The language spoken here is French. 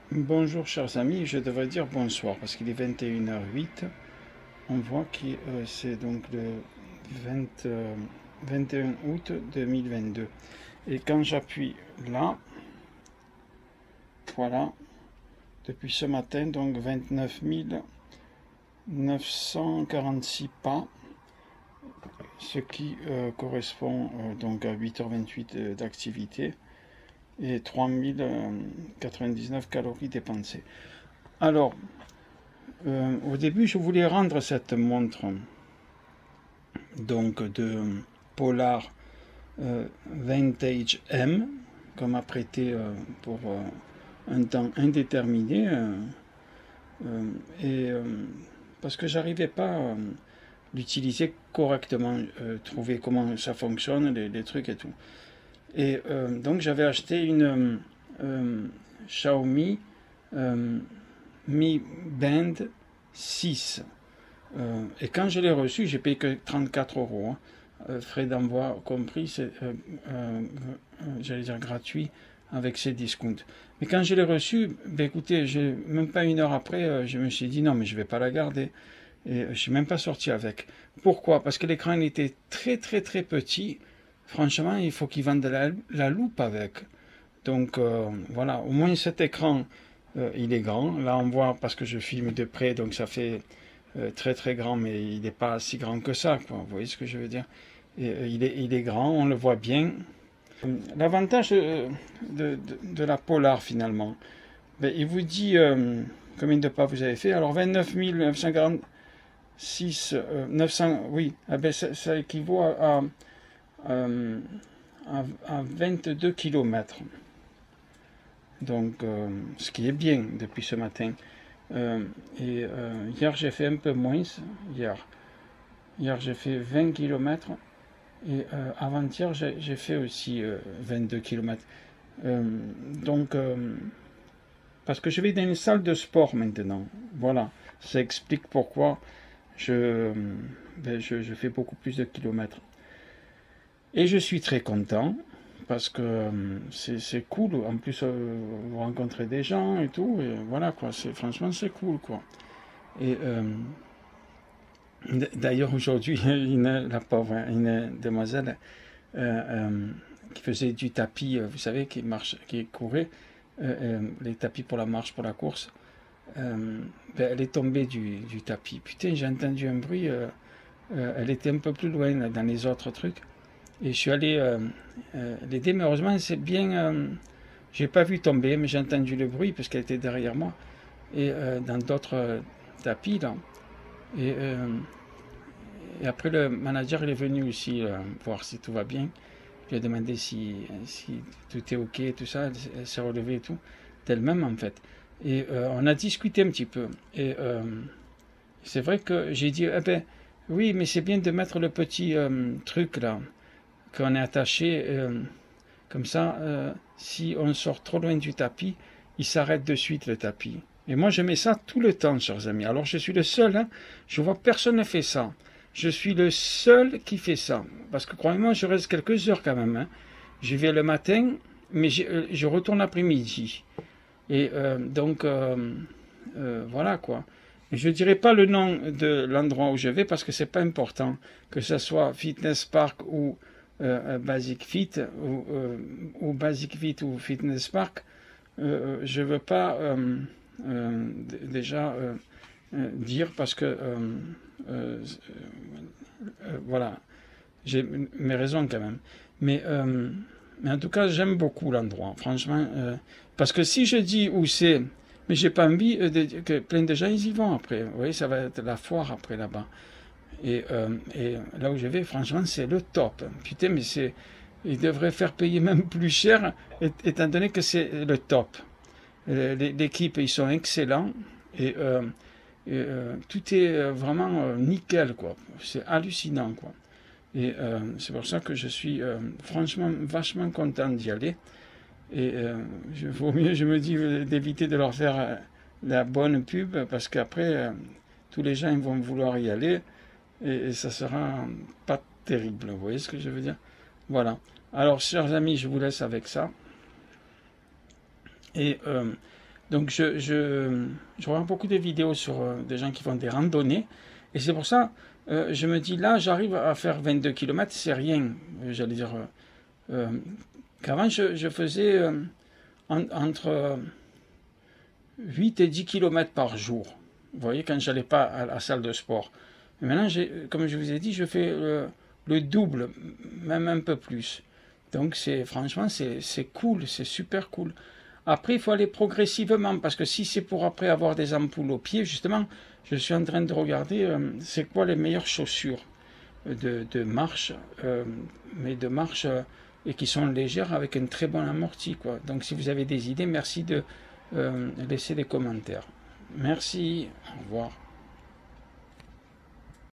Bonjour chers amis, je devrais dire bonsoir parce qu'il est 21h08. On voit que c'est donc le 20, 21 août 2022. Et quand j'appuie là, voilà, depuis ce matin, donc 29 946 pas, ce qui correspond donc à 8h28 d'activité et 3099 calories dépensées. Alors, au début, je voulais rendre cette montre donc de Polar Vintage M qu'on m'a prêté pour un temps indéterminé et parce que j'arrivais pas à l'utiliser correctement, trouver comment ça fonctionne, les trucs et tout. Et donc j'avais acheté une Xiaomi Mi Band 6. Et quand je l'ai reçu, j'ai payé que 34 euros. Frais d'envoi compris, c'est j'allais dire gratuit avec ses discounts. Mais quand je l'ai reçu, ben écoutez, même pas une heure après, je me suis dit non, mais je vais pas la garder. Et je suis même pas sorti avec. Pourquoi? Parce que l'écran était très très très petit. Franchement, il faut qu'ils vendent la loupe avec. Donc voilà, au moins cet écran, il est grand. Là, on voit parce que je filme de près, donc ça fait très très grand, mais il n'est pas si grand que ça, quoi. Vous voyez ce que je veux dire? Et, il est grand, on le voit bien. L'avantage de la Polar finalement, ben, il vous dit combien de pas vous avez fait. Alors 29 946, 900, oui, ah ben, ça équivaut à 22 km. Donc, ce qui est bien depuis ce matin. Hier, j'ai fait un peu moins. Hier, j'ai fait 20 km. Et avant-hier, j'ai fait aussi 22 km. Donc, parce que je vais dans une salle de sport maintenant. Voilà, ça explique pourquoi je fais beaucoup plus de kilomètres. Et je suis très content parce que c'est cool. En plus, vous rencontrez des gens et tout. Et voilà, quoi. Franchement, c'est cool, quoi. Et d'ailleurs, aujourd'hui, la pauvre, une demoiselle qui faisait du tapis, vous savez, qui courait, les tapis pour la marche, pour la course, elle est tombée du tapis. Putain, j'ai entendu un bruit. Elle était un peu plus loin là, dans les autres trucs. Et je suis allé l'aider, mais heureusement, c'est bien. J'ai pas vu tomber, mais j'ai entendu le bruit parce qu'elle était derrière moi. Et dans d'autres tapis, là. Et, et après, le manager il est venu aussi voir si tout va bien. Je lui ai demandé si tout est OK et tout ça. Elle s'est relevée et tout, d'elle-même en fait. Et on a discuté un petit peu. Et c'est vrai que j'ai dit, eh ben, oui, mais c'est bien de mettre le petit truc là, qu'on est attaché. Comme ça, si on sort trop loin du tapis, il s'arrête de suite le tapis. Et moi, je mets ça tout le temps, chers amis. Alors, je suis le seul, hein, je vois personne ne fait ça. Je suis le seul qui fait ça. Parce que, croyez-moi, je reste quelques heures quand même. Hein. Je vais le matin, mais je retourne l'après-midi. Et donc, voilà quoi. Et je ne dirai pas le nom de l'endroit où je vais parce que c'est pas important. Que ce soit Fitness Park ou Basic Fit ou Basic Fit ou Fitness Park, je veux pas déjà dire parce que voilà, j'ai mes raisons quand même. Mais, mais en tout cas, j'aime beaucoup l'endroit, franchement, parce que si je dis où c'est, mais j'ai pas envie que plein de gens ils y vont après. Vous voyez, ça va être la foire après là-bas. Et là où je vais, franchement, c'est le top. Putain, mais ils devraient faire payer même plus cher, étant donné que c'est le top. L'équipe, ils sont excellents et, tout est vraiment nickel, quoi. C'est hallucinant, quoi. Et c'est pour ça que je suis franchement vachement content d'y aller. Et vaut mieux, je me dis, d'éviter de leur faire la bonne pub parce qu'après, tous les gens ils vont vouloir y aller et ça sera pas terrible. Vous voyez ce que je veux dire? Voilà. Alors, chers amis, je vous laisse avec ça. Et Donc je regarde beaucoup de vidéos sur des gens qui font des randonnées. Et c'est pour ça, je me dis, là, j'arrive à faire 22 km, c'est rien. J'allais dire, qu'avant, je faisais entre 8 et 10 km par jour. Vous voyez, quand je n'allais pas à la salle de sport. Et maintenant, comme je vous ai dit, je fais le double, même un peu plus. Donc, franchement, c'est cool, c'est super cool. Après, il faut aller progressivement, parce que si c'est pour après avoir des ampoules aux pieds, justement, je suis en train de regarder c'est quoi les meilleures chaussures de marche, mais de marche et qui sont légères avec un très bon amorti, quoi. Donc, si vous avez des idées, merci de laisser des commentaires. Merci, au revoir.